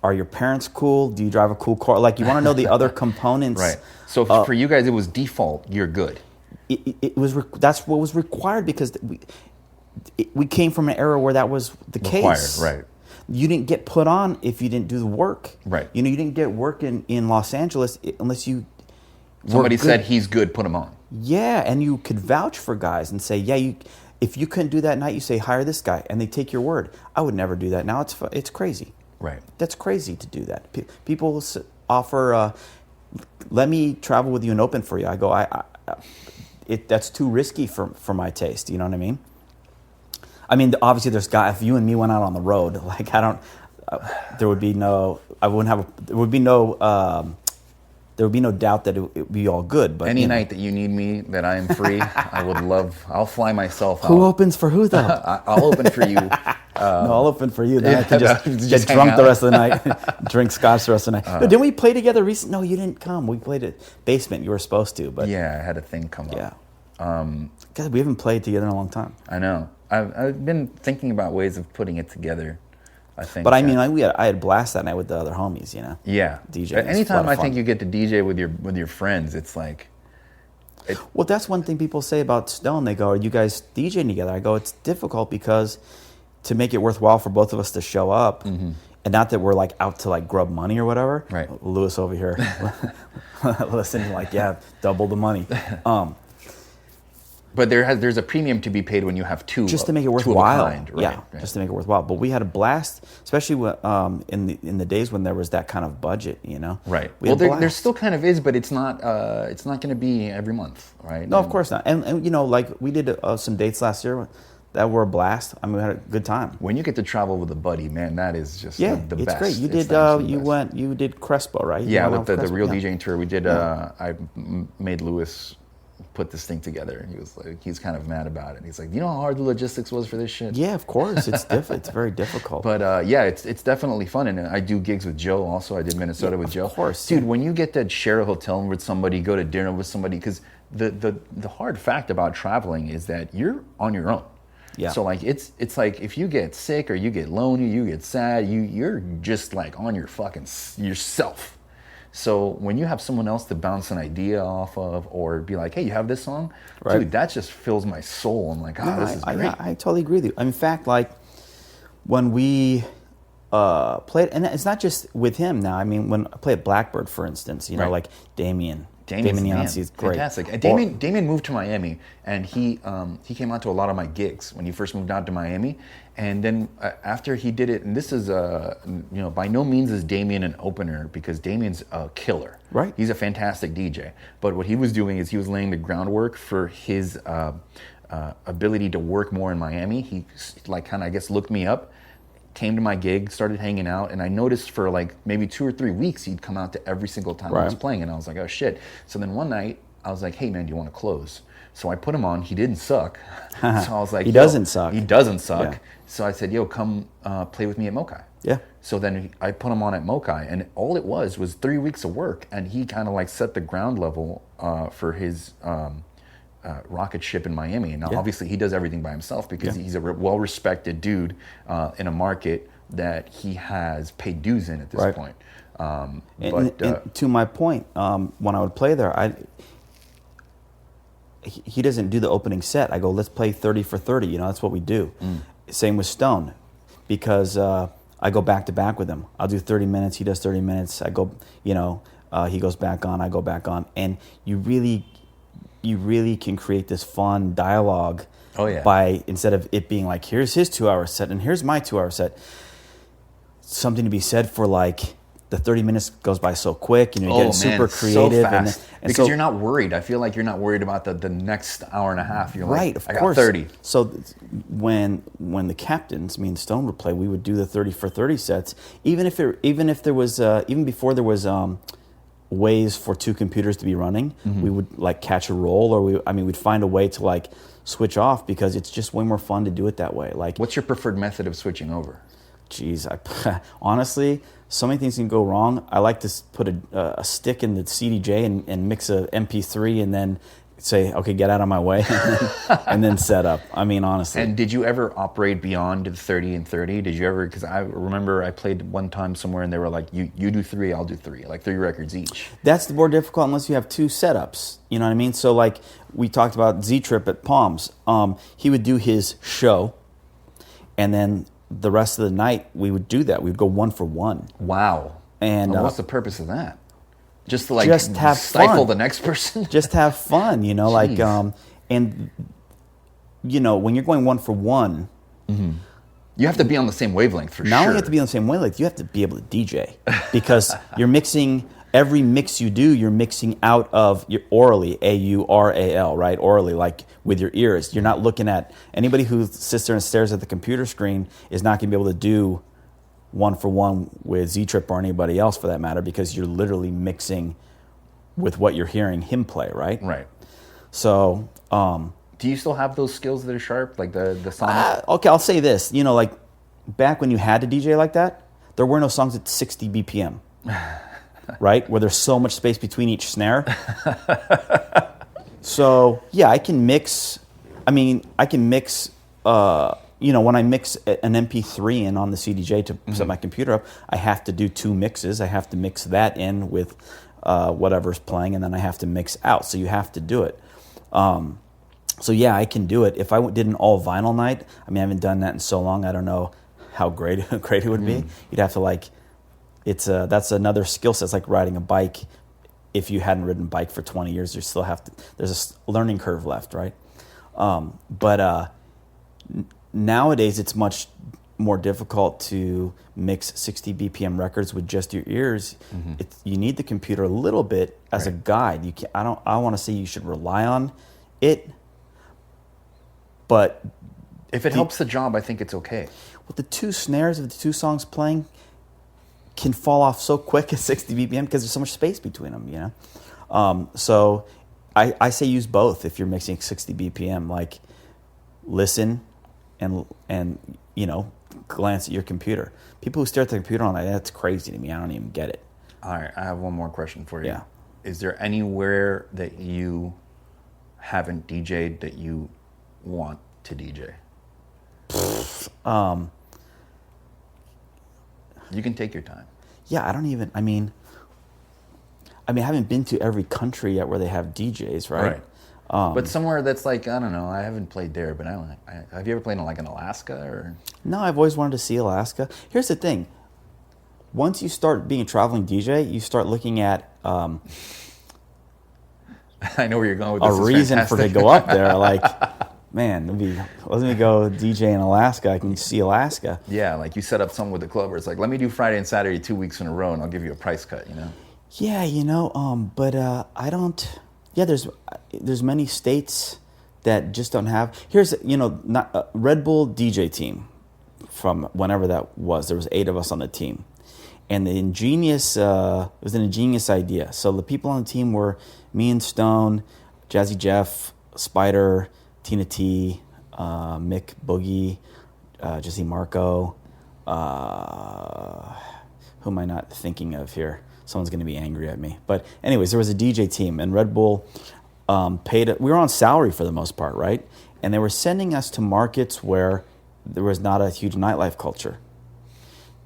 B: Are your parents cool? Do you drive a cool car? Like, you want to know the other components.
A: Right. So for you guys, it was default. You're good.
B: That's what was required, because we came from an era where that was the case.
A: Right.
B: You didn't get put on if you didn't do the work.
A: Right.
B: You didn't get work in Los Angeles unless you.
A: Somebody said he's good, put him on.
B: Yeah, and you could vouch for guys and say, yeah, if you couldn't do that night, you say, hire this guy, and they take your word. I would never do that. Now it's crazy.
A: Right.
B: That's crazy to do that. People offer, let me travel with you and open for you. I go, that's too risky for my taste. You know what I mean? I mean, obviously, there's guys. If you and me went out on the road, like there would be no doubt that it would be all good. But
A: any night that you need me, that I am free, I would love. I'll fly myself out.
B: Who opens for who though?
A: I'll open for you.
B: No, I'll open for you. Then I can just get drunk the rest of the night, drink scotch the rest of the night. No, didn't we play together recently? No, you didn't come. We played at Basement. You were supposed to, but
A: yeah, I had a thing come up.
B: Yeah. God, we haven't played together in a long time.
A: I know. I've been thinking about ways of putting it together. I think.
B: But I mean, I had blast that night with the other homies.
A: Yeah.
B: DJ.
A: Anytime I think you get to DJ with your friends, it's like.
B: Well, that's one thing people say about Stone. They go, "Are you guys DJing together?" I go, "It's difficult because to make it worthwhile for both of us to show up." Mm-hmm. And not that we're like out to like grub money or whatever.
A: Right.
B: Lewis over here, listening like, yeah, double the money.
A: But there's a premium to be paid when you have two.
B: Just to make it worthwhile.
A: Right?
B: Yeah, just to make it worthwhile. But we had a blast, especially in the days when there was that kind of budget.
A: Right. Well, there still kind of is, but it's not going to be every month, right?
B: No, of course not. And like we did some dates last year that were a blast. I mean, we had a good time.
A: When you get to travel with a buddy, man, that is just the best.
B: It's great. You did Crespo, right?
A: Yeah, with the Real DJing tour, we did. I made Lewis put this thing together. He was like, he's kind of mad about it. He's like, you know how hard the logistics was for this shit?
B: Yeah, of course. It's it's very difficult.
A: But it's definitely fun. And I do gigs with Joe also. I did Minnesota with Joe.
B: Of course.
A: Dude, when you get to share a hotel with somebody, go to dinner with somebody, because the hard fact about traveling is that you're on your own.
B: Yeah.
A: So like it's like if you get sick or you get lonely, you get sad, you're just like on your fucking yourself. So when you have someone else to bounce an idea off of, or be like, hey, you have this song? Right. Dude, that just fills my soul. I'm like, this is great.
B: I totally agree with you. In fact, like when we played, and it's not just with him now. I mean, when I play at Blackbird, for instance, you know, like Damien Yancey is great.
C: Fantastic. And Damien moved to Miami, and he came out to a lot of my gigs when he first moved out to Miami. And then after he did it, and this is by no means is Damien an opener, because Damien's a killer.
B: Right.
C: He's a fantastic DJ. But what he was doing is he was laying the groundwork for his ability to work more in Miami. He looked me up, came to my gig, started hanging out, and I noticed for like maybe 2 or 3 weeks he'd come out to every single time I was playing, and I was like, oh shit. So then one night I was like, hey man, do you want to close? So I put him on. He didn't suck. So I was like,
B: he doesn't suck.
C: He doesn't suck.
B: Yeah.
C: So I said, yo, come play with me at Mokai.
B: Yeah.
C: So then I put him on at Mokai, and all it was 3 weeks of work, and he kind of like set the ground level for his rocket ship in Miami. And now obviously he does everything by himself, because he's a well-respected dude in a market that he has paid dues in at this point.
B: And to my point, when I would play there, he doesn't do the opening set. I go, let's play 30 for 30. You know, that's what we do. Same with Stone, because I go back to back with him. I'll do 30 minutes. He does 30 minutes. I go, he goes back on. I go back on, and you really can create this fun dialogue.
C: Oh yeah.
B: By, instead of it being like, here's his 2-hour set and here's my 2-hour set, something to be said for like the 30 minutes goes by so quick, and you're getting super creative.
C: So fast.
B: And
C: because
B: so,
C: you're not worried. I feel like you're not worried about the next hour and a half. You're
B: right,
C: like,
B: of
C: I
B: course.
C: got 30.
B: So when the captains, me and Stone, would play, we would do the 30 for 30 sets, even before there was ways for 2 computers to be running. We would like catch a roll, or we'd find a way to like switch off, because it's just way more fun to do it that way. Like,
C: what's your preferred method of switching over?
B: Geez, honestly, so many things can go wrong. I like to put a stick in the CDJ and mix a MP3, and then say, okay, get out of my way, and then set up. I mean, honestly.
C: And did you ever operate beyond the 30 and 30? Did you ever? Because I remember I played one time somewhere, and they were like, you do 3, I'll do 3, like 3 records each.
B: That's more difficult unless you have 2 setups. You know what I mean? So like we talked about Z-Trip at Palms. He would do his show, and then the rest of the night we would do that. We'd go 1 for 1.
C: Wow.
B: And
C: what's the purpose of that? Just to like
B: have
C: stifle
B: fun.
C: The next person?
B: Just have fun, you know, like, and you know, when you're going 1 for 1,
C: you have to be on the same wavelength for sure.
B: Not only have to be on the same wavelength, you have to be able to DJ, because you're mixing. Every mix you do, you're mixing out of your orally, AURAL, right? Orally, like with your ears. You're not looking at, anybody who sits there and stares at the computer screen is not going to be able to do 1 for 1 with Z-Trip or anybody else for that matter, because you're literally mixing with what you're hearing him play, right?
C: Right.
B: So,
C: do you still have those skills that are sharp, like the sonic?
B: Okay, I'll say this. You know, like back when you had to DJ like that, there were no songs at 60 BPM. Right? Where there's so much space between each snare. So, yeah, I can mix. I mean, I can mix, when I mix an MP3 in on the CDJ to set my computer up, I have to do 2 mixes. I have to mix that in with whatever's playing, and then I have to mix out. So you have to do it. So, yeah, I can do it. If I did an all vinyl night, I mean, I haven't done that in so long. I don't know how great it would be. You'd have to, like, that's another skill set. It's like riding a bike. If you hadn't ridden a bike for 20 years, you still have to. There's a learning curve left, right? But nowadays, it's much more difficult to mix 60 BPM records with just your ears. You need the computer a little bit as a guide. You can't, I want to say you should rely on it, but
C: if it helps the job, I think it's okay.
B: With the 2 snares of the 2 songs playing, can fall off so quick at 60 BPM because there's so much space between them, you know? So I say use both if you're mixing 60 BPM. Like, listen and glance at your computer. People who stare at the computer all night, that's crazy to me. I don't even get it.
C: All right, I have one more question for you.
B: Yeah.
C: Is there anywhere that you haven't DJ'd that you want to DJ? You can take your time.
B: Yeah, I mean, I haven't been to every country yet where they have DJs, right?
C: But somewhere that's like, I don't know, I haven't played there, but have you ever played in like in Alaska or?
B: No, I've always wanted to see Alaska. Here's the thing. once you start being a traveling DJ, you start looking at
C: I know where you're going with this.
B: a reason for to go up there. Like, man, let me go DJ in Alaska. I can see Alaska.
C: Yeah, like you set up something with the club where it's like, let me do Friday and Saturday 2 weeks in a row, and I'll give you a price cut.
B: Yeah, but I don't. Yeah, there's many states that just don't have. Here's not Red Bull DJ team from whenever that was. There was 8 of us on the team, and it was an ingenious idea. So the people on the team were me and Stone, Jazzy Jeff, Spider, Tina T, Mick Boogie, Jesse Marco. Who am I not thinking of here? Someone's going to be angry at me. But anyways, there was a DJ team, and Red Bull paid. We were on salary for the most part, right? And they were sending us to markets where there was not a huge nightlife culture.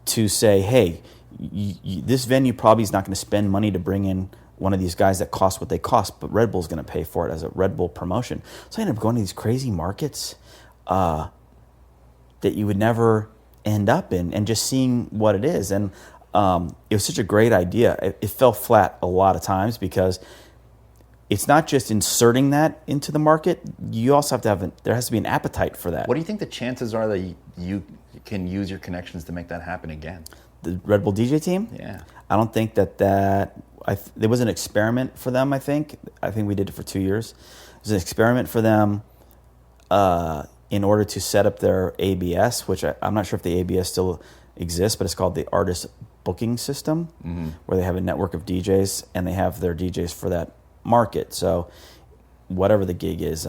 B: To say, hey, this venue probably is not going to spend money to bring in one of these guys that cost what they cost, but Red Bull's going to pay for it as a Red Bull promotion. So I ended up going to these crazy markets that you would never end up in, and just seeing what it is. And it was such a great idea. It fell flat a lot of times because it's not just inserting that into the market. You also have to there has to be an appetite for that.
C: What do you think the chances are that you can use your connections to make that happen again?
B: The Red Bull DJ team?
C: Yeah.
B: I don't think there was an experiment for them, I think. I think we did it for 2 years. It was an experiment for them in order to set up their ABS, which I'm not sure if the ABS still exists, but it's called the Artist Booking System, where they have a network of DJs, and they have their DJs for that market. So whatever the gig is,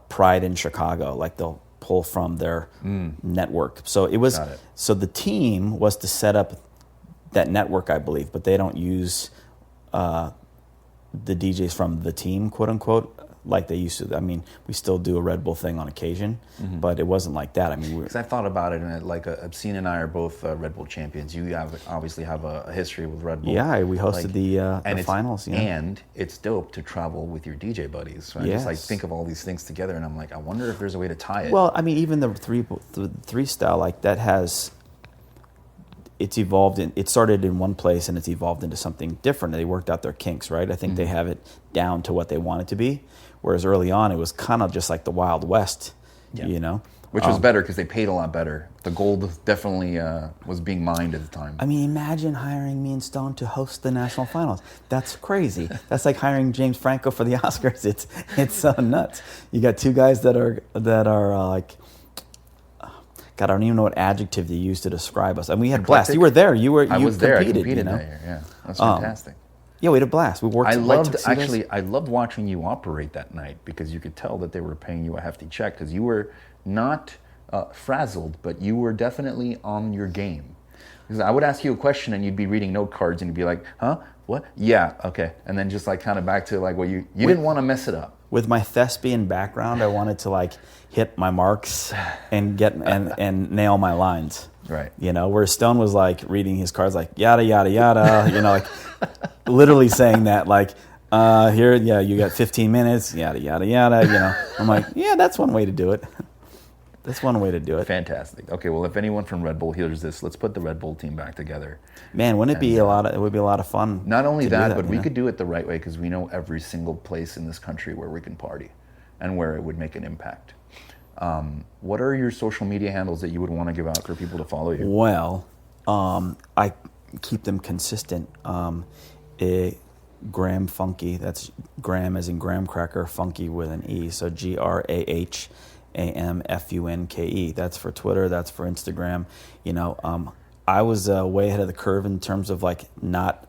B: Pride in Chicago, like they'll pull from their network. So so the team was to set up that network, I believe, but they don't use the DJs from the team, quote unquote, like they used to. I mean, we still do a Red Bull thing on occasion, but it wasn't like that. I mean,
C: because I've thought about it, and Obscene and I are both Red Bull champions. You obviously have a history with Red Bull.
B: Yeah, we hosted the finals.
C: And it's dope to travel with your DJ buddies. So I just think of all these things together, and I'm like, I wonder if there's a way to tie it.
B: Well, I mean, even the three style, like that it's evolved. It started in one place and it's evolved into something different. They worked out their kinks, right? I think they have it down to what they want it to be. Whereas early on, it was kind of just like the Wild West,
C: Which was better because they paid a lot better. The gold definitely was being mined at the time.
B: I mean, imagine hiring me and Stone to host the national finals. That's crazy. That's like hiring James Franco for the Oscars. It's so nuts. You got 2 guys that are like, God, I don't even know what adjective to use to describe us. And we had a blast. You were there. I was there. I competed
C: that year. Yeah, that's fantastic.
B: Yeah, we had a blast. We worked.
C: I loved watching you operate that night because you could tell that they were paying you a hefty check because you were not frazzled, but you were definitely on your game. Because I would ask you a question and you'd be reading note cards and you'd be like, "Huh? What? Yeah, okay," and then just like kind of back to like, well, you didn't want to mess it up.
B: With my thespian background, I wanted to like hit my marks and get and nail my lines.
C: Right.
B: Where Stone was like reading his cards like yada yada yada, like literally saying that like here, yeah, you got 15 minutes, yada yada yada, I'm like, yeah, that's one way to do it. That's one way to do it.
C: Fantastic. Okay, well, if anyone from Red Bull hears this, let's put the Red Bull team back together.
B: Man, wouldn't it be it would be a lot of fun.
C: Not only that, but we could do it the right way because we know every single place in this country where we can party and where it would make an impact. What are your social media handles that you would want to give out for people to follow you?
B: Well, I keep them consistent. Graham Funke, that's Graham as in graham cracker, Funke with an E, so GRAHAMFUNKE. That's for Twitter, that's for Instagram. I was way ahead of the curve in terms of like not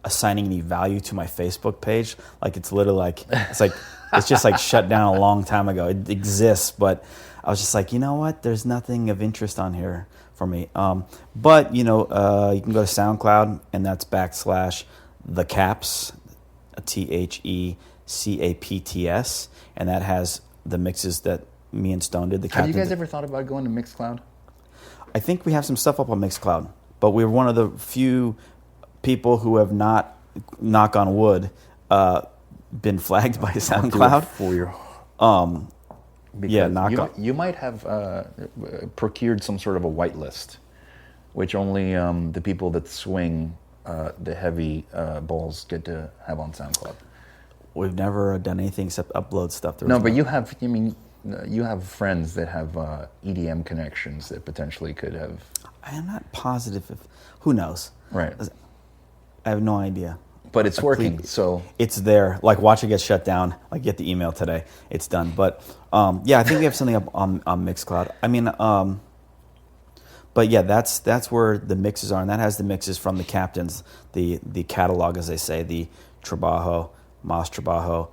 B: assigning any value to my Facebook page. Like it's literally like it's just like shut down a long time ago. It exists, but I was just like, you know what? There's nothing of interest on here for me. But you can go to SoundCloud, and that's /the Caps, THECAPTS, and that has the mixes that me and Stone did.
C: Have you guys ever thought about going to Mixcloud?
B: I think we have some stuff up on Mixcloud, but we're one of the few people who have not, knock on wood, been flagged by SoundCloud.
C: Because you might have procured some sort of a whitelist, which only the people that swing the heavy balls get to have on SoundCloud.
B: We've never done anything except upload stuff.
C: No, but you have friends that have EDM connections that potentially could have.
B: I am not positive if. Who knows?
C: Right.
B: I have no idea.
C: But it's working, so
B: it's there. Like, watch it get shut down. Like, get the email today. It's done. But yeah, I think we have something up on Mixcloud. I mean, but yeah, that's where the mixes are, and that has the mixes from the captains, the catalog, as they say, the Trabajo, Mas Trabajo,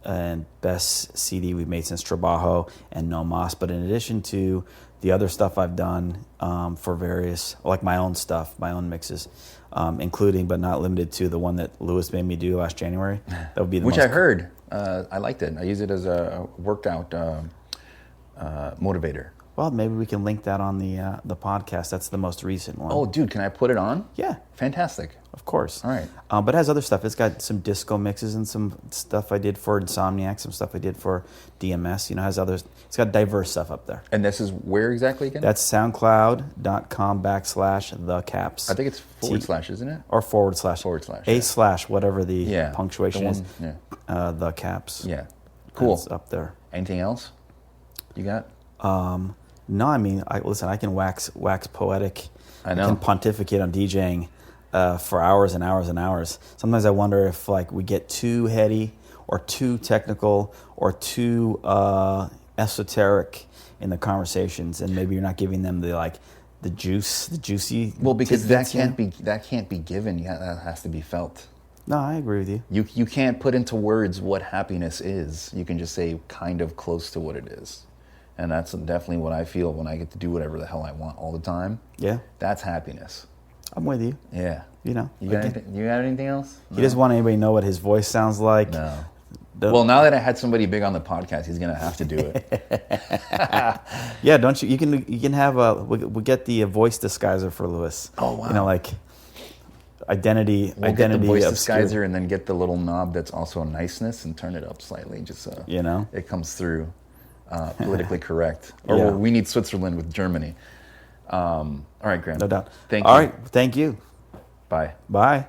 B: and best CD we've made since Trabajo, and No Mas. But in addition to the other stuff I've done for various, like my own stuff, my own mixes. Including but not limited to the one that Lewis made me do last January. That would be the
C: which I heard. I liked it. I use it as a workout motivator.
B: Well, maybe we can link that on the podcast. That's the most recent one.
C: Oh, dude, can I put it on?
B: Yeah.
C: Fantastic.
B: Of course.
C: All right.
B: But it has other stuff. It's got some disco mixes and some stuff I did for Insomniac, some stuff I did for DMS. Has others. It's got diverse stuff up there.
C: And this is where exactly again?
B: That's soundcloud.com/thecaps.
C: I think it's /, isn't it?
B: Or /. /, whatever the punctuation is.
C: Yeah.
B: The caps.
C: Yeah. Cool.
B: That's up there.
C: Anything else you got?
B: No, I mean, I can wax poetic.
C: I know.
B: I can pontificate on DJing for hours and hours and hours. Sometimes I wonder if we get too heady or too technical or too esoteric in the conversations, and maybe you're not giving them the juicy.
C: Well, because that can't be given. Yeah, that has to be felt.
B: No, I agree with you.
C: You can't put into words what happiness is. You can just say kind of close to what it is. And that's definitely what I feel when I get to do whatever the hell I want all the time.
B: Yeah.
C: That's happiness.
B: I'm with you.
C: Yeah.
B: You
C: got anything else? No?
B: He doesn't want anybody to know what his voice sounds like.
C: No. Well, now that I had somebody big on the podcast, he's going to have to do it.
B: Yeah, don't you? You can have we'll get the voice disguiser for Lewis.
C: Oh, wow.
B: Identity.
C: We'll get the voice disguiser and then get the little knob that's also niceness and turn it up slightly, just so it comes through. Politically correct. Or we need Switzerland with Germany. All right, Graham.
B: No doubt.
C: Thank you.
B: All right. Thank you.
C: Bye.
B: Bye.